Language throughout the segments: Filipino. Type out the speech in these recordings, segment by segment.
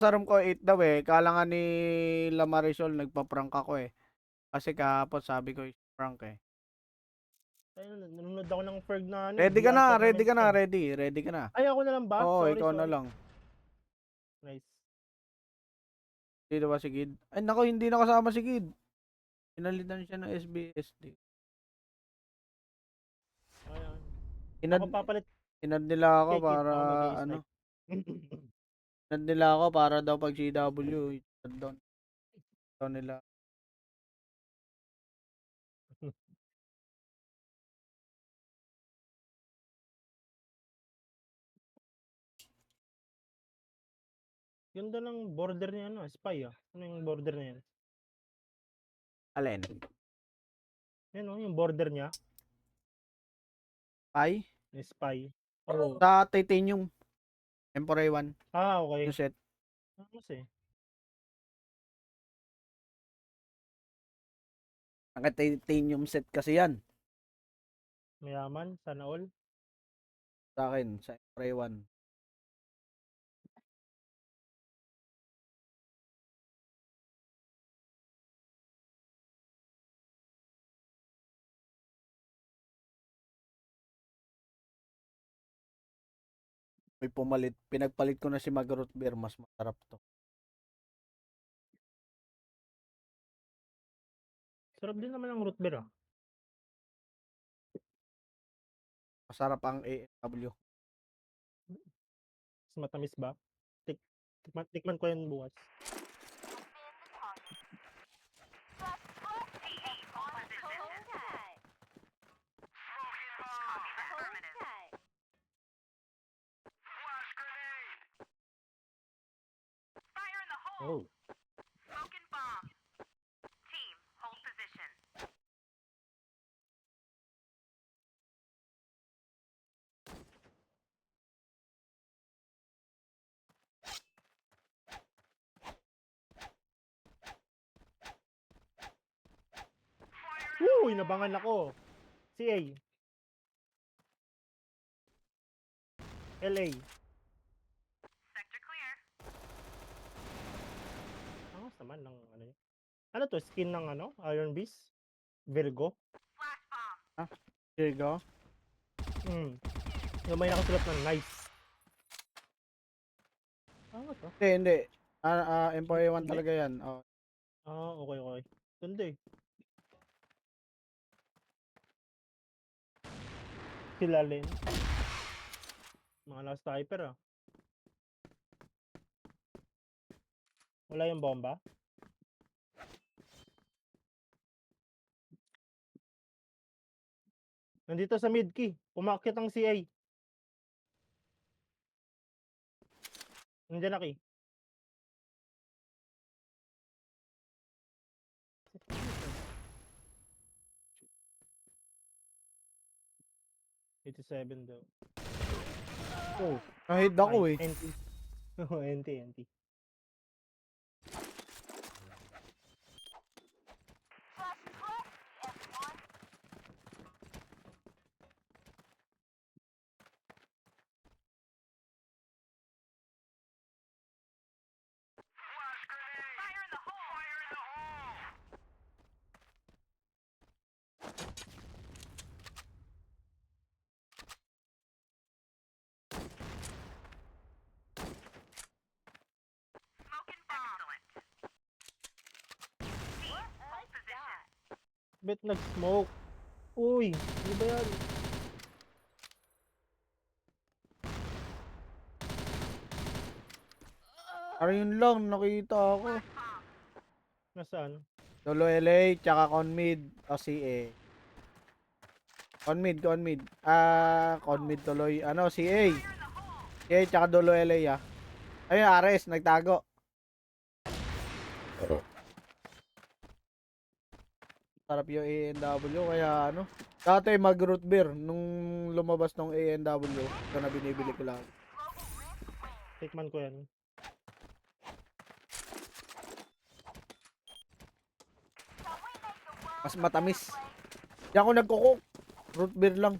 Sa room ko 8 daw eh. Kala nga ni Lamarisol nagpa-prank ako eh. Kasi kahapon sabi ko prank eh. Ayun, nanonood ako ng Ferg na ano, Ready ka VR na, ready tournament ka na, yan. ready ka na. Ay, ako na lang ba? Oo, Sorry, ikaw na sorry. lang. Nice. Dito ba si Kid? Ay nako, hindi na kasama si Kid. Pinalitan siya ng SBSD. Ayan. Inad, Ako papalit inad nila ako kay Kid, para ako ano, mag-i-snipe. inad nila ako para daw pag CW, down nila. Ganda ng border niya, ano, spy ah. Ano yung border na yan? Alin? Yan oh, yung border niya, Ay? yung spy. Oh. Sa titanium. Emperor 1. Ah, Yung okay. set. Tapos eh. Ang titanium set kasi yan. Mayaman, sana all. Sa akin, sa Emperor 1. May pumalit. Pinagpalit ko na si Magarot Beer. Mas masarap to. Sarap din naman ang root beer ah. Masarap ang AW. Mas matamis ba? Tikman ko yan bukas. Oh. Woo! Inabangan ako. CA. LA. Angas naman ng ano yun. Ano to? Skin ng ano? Iron Beast? Virgo? Here you go. Yung may nakasulat ng nice. Angas ah. Hindi. Emperor 1 Hindi? talaga yan. Oh. Ah, okay, okay. Ganda eh. Sila Len. Mga last sniper ah. Wala yung bomba? Nandito sa mid key. Umakyat ang CA. Nandiyan na key. $87 daw. Oh, Nahid ako eh. NT. Oh, NT, NT. Bet nag-smoke. Uy, ano ba yan? Parang yun lang, nakita ako. Nasaan? Solo LA, tsaka Conmid, o CA. Conmid. Conmid tuloy. Ano, CA. CA, tsaka Dolo LA ah. Ayun, Ares, nagtago. Sarap yung ANW, kaya ano. Dati mag-root beer, nung lumabas ng ANW, ito na binibili ko lang. Tikman ko yan. Mas matamis. Di ako nagkukok. Root beer lang.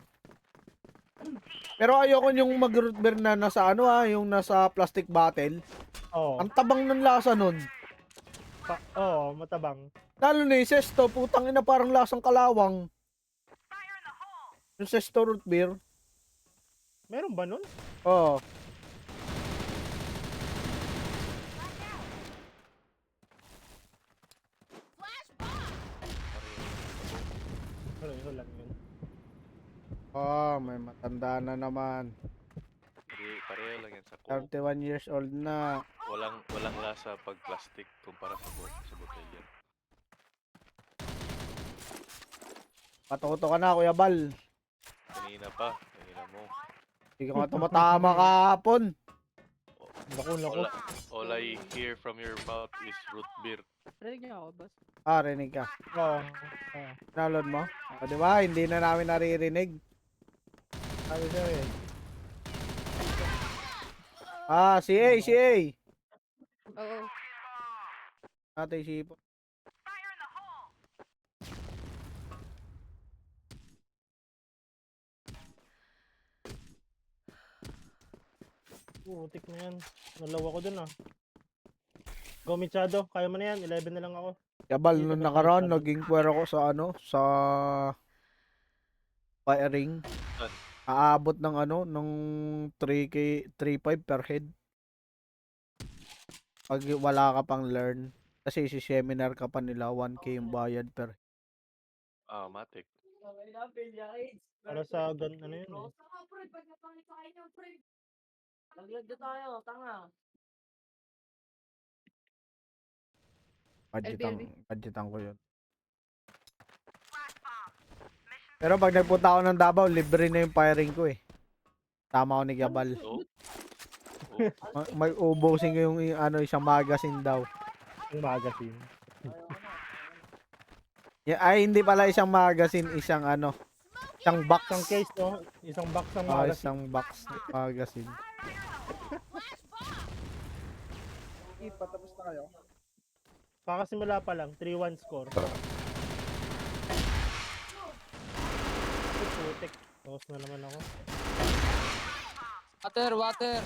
Pero ayoko yung mag-root beer na nasa ano yung nasa plastic bottle. Oo. Ang tabang ng lasa nun. Oo, matabang. Lalo na yung Sesto, putang ina parang lasang kalawang. Yung Sesto root beer. Meron ba nun? Oo. Pareho lang yun. May matanda na naman. Hindi, pareho lang yan sa Coke. 31 years old na. Walang lasa pag plastic kumpara sa botelya. Patuto ka na, Kuya Bal. Kanina mo. Hindi ka nga tumatama kahapon. Naku. All I hear from your mouth is root beer. Rinig niyo ako, boss. Rinig ka. Oo. Download mo? O, di ba? Hindi na namin naririnig. Sabi siya eh. Si A. Oo. Atay sipo. Putik na yan. Nalaw ako dun ah. Go Machado, kaya mo na yan. 11 na lang ako. Kuya Bal, Dito nung pa nakaraan, tayo. naging puwer ako sa firing. Saan? Aabot ng nung 3K, 3.5 per head. Pag wala ka pang learn. Kasi si seminar ka pa nila, 1K yung bayad per. Matic. Para sa gun, ano yun eh. Budgetan ko yun. Pero pag nagpunta ako ng Davao, libre na yung firing ko eh. Tama ko ni Gabal. Oh? May ubusin ko yung isang magazine daw. Yung magazine. Ay, hindi pala isang magazine, isang box. Isang case no? Isang box ng magazine. Isang box magazine. Patapos na kayo. Kakasimula pa lang, 3-1 score. Putik. Tapos na naman ako. Water.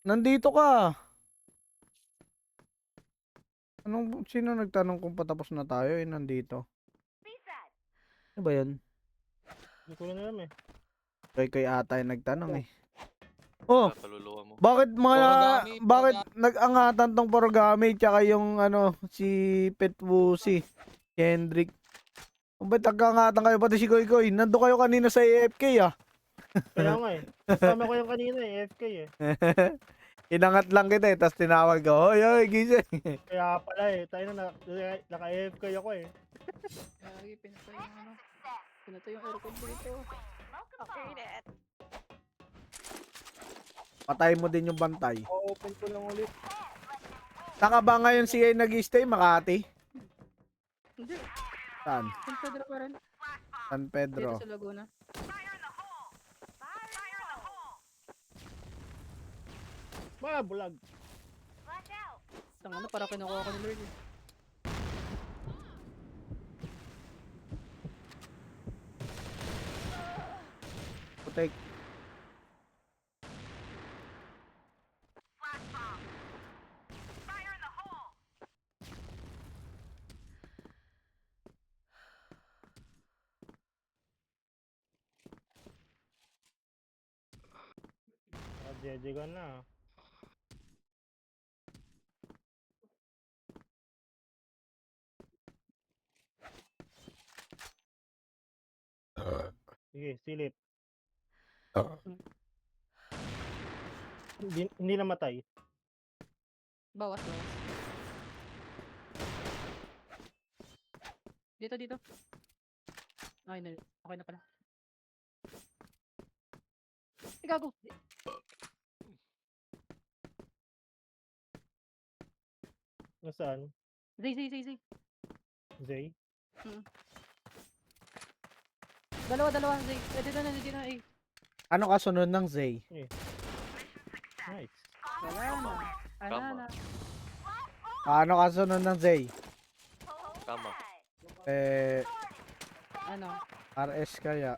Nandito ka. Sino nagtanong kung patapos na tayo? Nandito. Ano ba yun? Hindi ko na alam eh. Kay ata yung nagtanong eh. Oh, Kaluluwa mo. bakit Porogami. nag-angatan tong Porogami tsaka yung si Petwusi, Kendrick? Ba't nag-angatan kayo pati si Goy? Nando kayo kanina sa AFK ah. Kaya nga eh. Kasama ko yung kanina eh, FK eh. Inangat lang kita eh, tapos tinawag ko, oy, gising. Kaya pala eh, tayo na naka-AFK ako eh. Lagi, pinatay yung aircon dito. Patay mo din yung bantay. O-open ko lang ulit. Saka ba ngayon si A nag-stay, Makati? Hindi, Saan? San Pedro pa rin. San Dito Pedro. sa Laguna. Mga bulag. Tanga na, parang kinukuha ko ni Lord eh. Putek. Jeje ka na. Sige, silip. Hindi namatay. Bawas. Dito. Okay na pala. Gago. Nasaan? Zay. Zay? Dalawa, Zay. Dito na, eh. Ano kasunod ng Zay? Nice. Wala na. Tama. Ano kasunod ng Zay? Tama. Ano? RS kaya.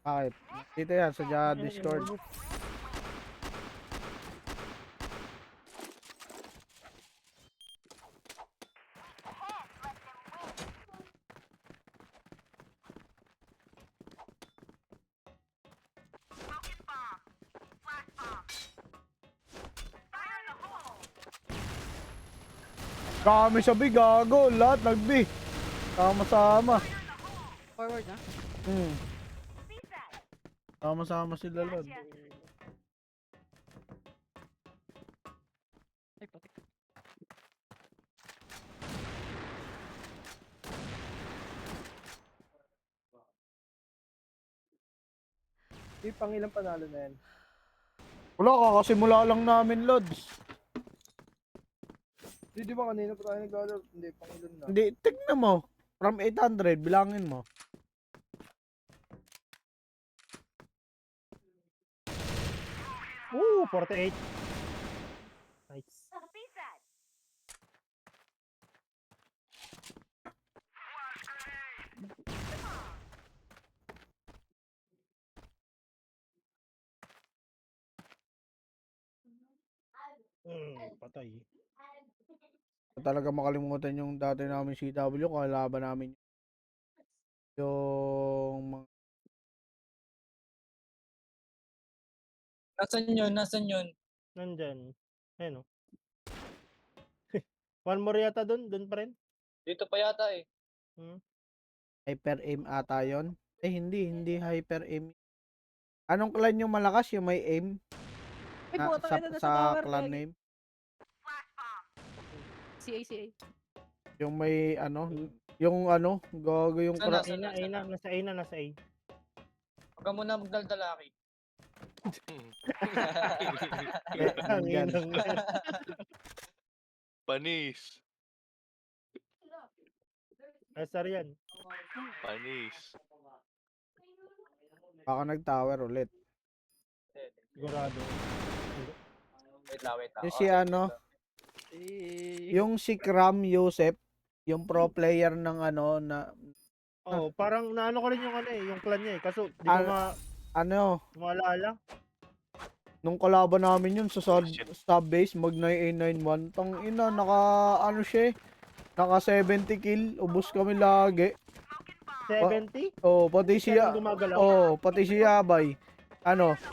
Bakit? Dito yan, sa Discord. Kami sa B, gago. Lahat nag-B. Sama-sama. Forward na. Sama-sama sila, Lord. Ay, patik. Pang ilang panalo na yan? Wala, kakasimula lang namin, Lods. Di ba kanina pa tayo naglalaro? Hindi, pang ilan na. Hindi, tignan mo. From 800, bilangin mo. Ooh, 48. Nice. Patay. Talaga makalimutan yung dati namin CW, kalaban namin yung mga Nasaan yun? Nasaan yun? Nandyan. Ayun, oh. One more yata dun pa rin. Dito pa yata eh. hyper aim ata yun. Hindi hyper aim. Anong clan yung malakas? Yung may aim? Ay, Na, puta, sa, ina, nasa sa tower. clan Lagi. name? CA. Yung may yung gago yung Sana, cra- Nasa A na. Huwag ka muna magdaldalaki. Ang Nandyan. inang. Panis. Asar yan. Panis. Baka nag-tower ulit. Sigurado. Wait lang. Yung si yung si Kram Yosef, yung pro player ng na Oh, parang naano ko rin yung clan niya eh. Kaso di ko maalala. nung kalaban namin yun sa sub base, mag 9891, tang ina, siya eh, naka 70 kill, ubos kami lagi. 70? Pati siya, Siya gumagalaw. pati si Yabay,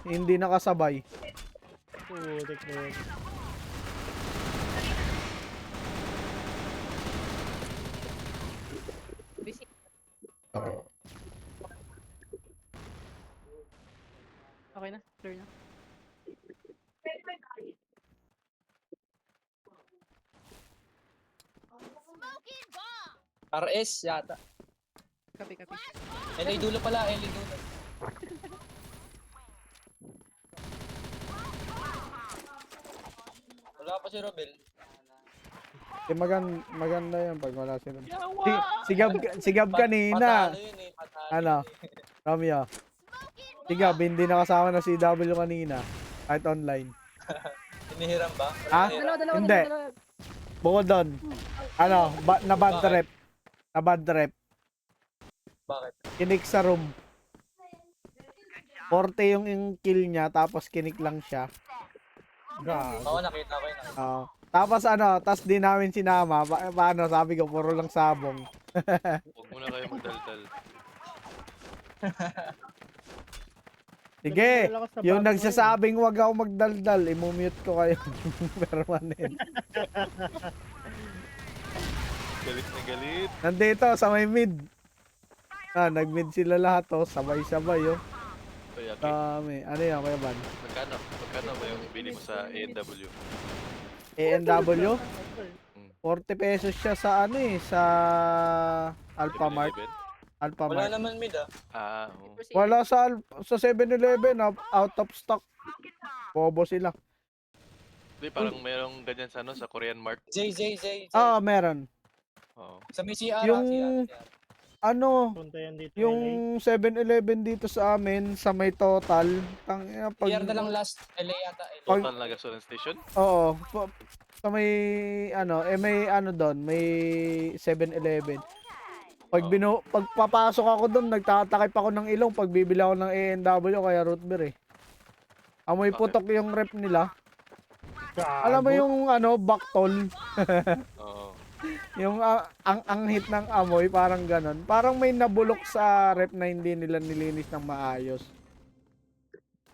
hindi nakasabay. Putik na yun. Busy. Okay na, clear na. RS yata. Copy. LA dulo pala. LA dulo. Wala pa si Robel. Maganda yan pag wala sila. Sigab kanina. Patalo yun eh. Patalo yun eh. Romeo. Sigab, hindi nakasama na si W kanina. Kahit online. Hinihiram ba? Ah? Hinihiram? Hindi. Dalawa. Bukod doon. Na bad trip. Na bad trip. Bakit? Kinik sa room. 40 yung kill niya, tapos kinik lang siya. Oo, nakita ko yun. Tapos tas di namin sinama. Paano? Sabi ko, puro lang sabong. Huwag muna kayo magdaldal. Sige, Malakas na yung bago nagsasabing wag ako magdaldal, imumute ko kayo. Permanent. Galit na galit. Nandito, sa may mid. Nag-mid sila lahat, sabay-sabay, Kaya, Dami. Ano yan, Kuya Ban? magkano ba yung bili mo sa A&W? ANW? ngayon. 40 pesos siya sa sa Alphamart. 7-Eleven? Wala Alphamart. naman mid ah. Oo. Wala sa 7-Eleven, out of stock. Bobo sila. Hindi, parang merong ganyan sa sa Korean Mart. J. Meron. Oo. Sa may CR. Yung- Punta yan dito. Yung 7-Eleven dito sa amin, sa may total, pag, CR na lang last. LA yata. LA. Total na gasoline station? oo, sa may, may doon, may 7-Eleven. Pagpapasok ako doon, nagtatakip ako ng ilong pag bibili ako ng ANW kaya root beer eh. Amoy Bakit? putok yung rep nila. Gago. Alam mo yung ano, baktol? Oo. Yung ang hit ng amoy, parang ganon. Parang may nabulok sa rep na hindi nila nilinis ng maayos.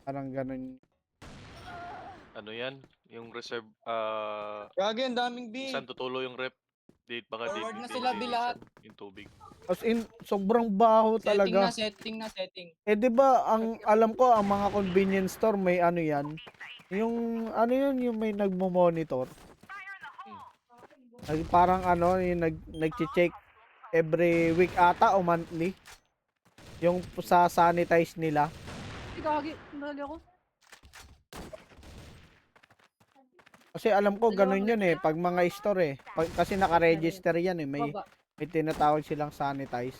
Parang ganon. Ano yan? Yung reserve, Gagi, ang daming B. saan tutulo yung rep? Baka Forward na di sila, nilinisan lahat. yung tubig. As in, sobrang baho talaga. Setting na. Eh di ba ang alam ko ang mga convenience store may ano yan. Yung ano yun yung may nagmo-monitor. Parang ano yung nagche-check every week ata o monthly. Yung sa sanitize nila. Ay, gagi. Nali ako. Kasi alam ko ganun yun eh pag mga store eh. Kasi naka-register yan eh. May Baba. tinatawag silang sanitize.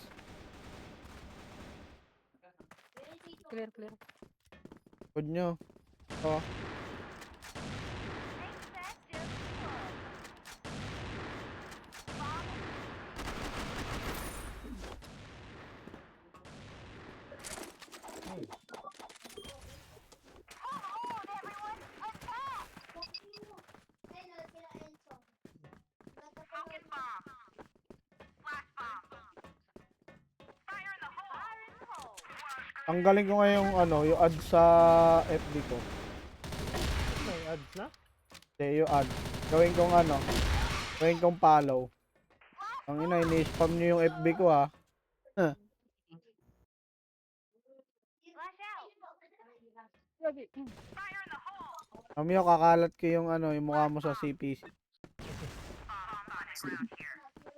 Clear. Good nyo. Oh. Tanggalin ko ngayong ano, yung ad sa FB ko. May ads na? Hindi, yung ad. Gawin kong ano, gawin kong follow. Ang ina, ini-spam nyo yung FB ko ha. Gagi. Mamaya kakalat ko yung ano, yung mukha mo sa CPC.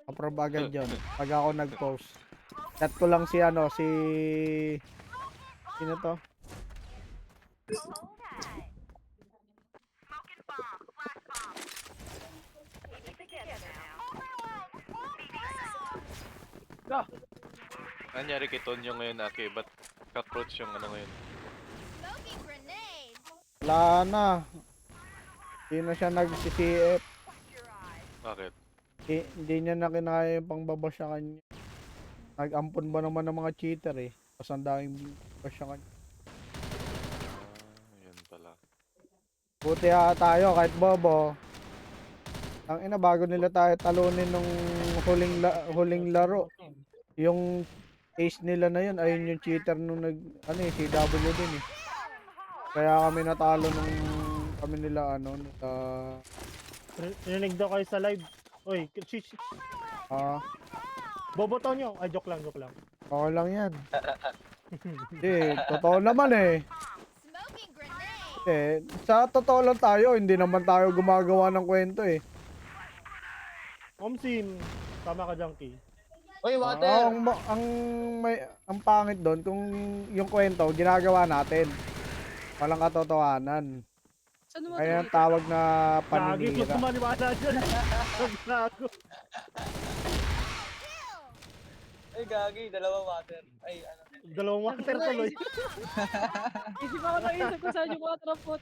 Approve agad yun. Pag ako nag-post. Chat ko lang si ano, si... Sino to? Nangyari kay Tonyo ngayon, Aki? Ba't cockroach yung ano ngayon? Wala na. Hindi na siya nag-CCF. Bakit? Hindi niya na kinaya yung pangbaba sa kanya. Nag-ampon ba naman ng mga cheater eh. Tapos ang daming bash sa kanya. Yan pala. Buti tayo kahit bobo. Ang ina bago nila tayo talunin nung huling laro. Yung ace nila na yun ayun yung cheater nung ano eh CW din eh. Kaya kami natalo nung kami nila ano nila Rinig daw kayo sa live. Uy, boboto nyo. Ay, joke lang. okay lang yan. Hindi, totoo naman eh. Sa totoo lang tayo, hindi naman tayo gumagawa ng kwento eh. Omsim, tama ka, Junkie. Uy, water. Ang pangit doon kung yung kwento ginagawa natin. Walang katotohanan. Saan mo Kaya ang dito? tawag na Gagi, mas paninira. maniwala dyan. Gago. Ay, gagi, dalawang water. Ay, ano. Dalawang water tuloy. Isip ako naisip kung saan yung mga trapot.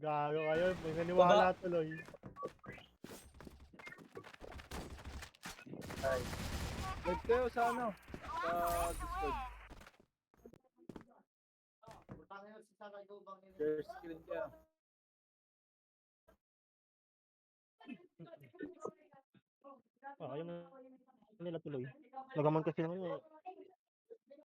Gago kayo, may naniwala tuloy. Ay. Live kayo sa ano? Sa Discord. Share screen kayo. Ayaw na nila tuloy. Nagaman kasi ng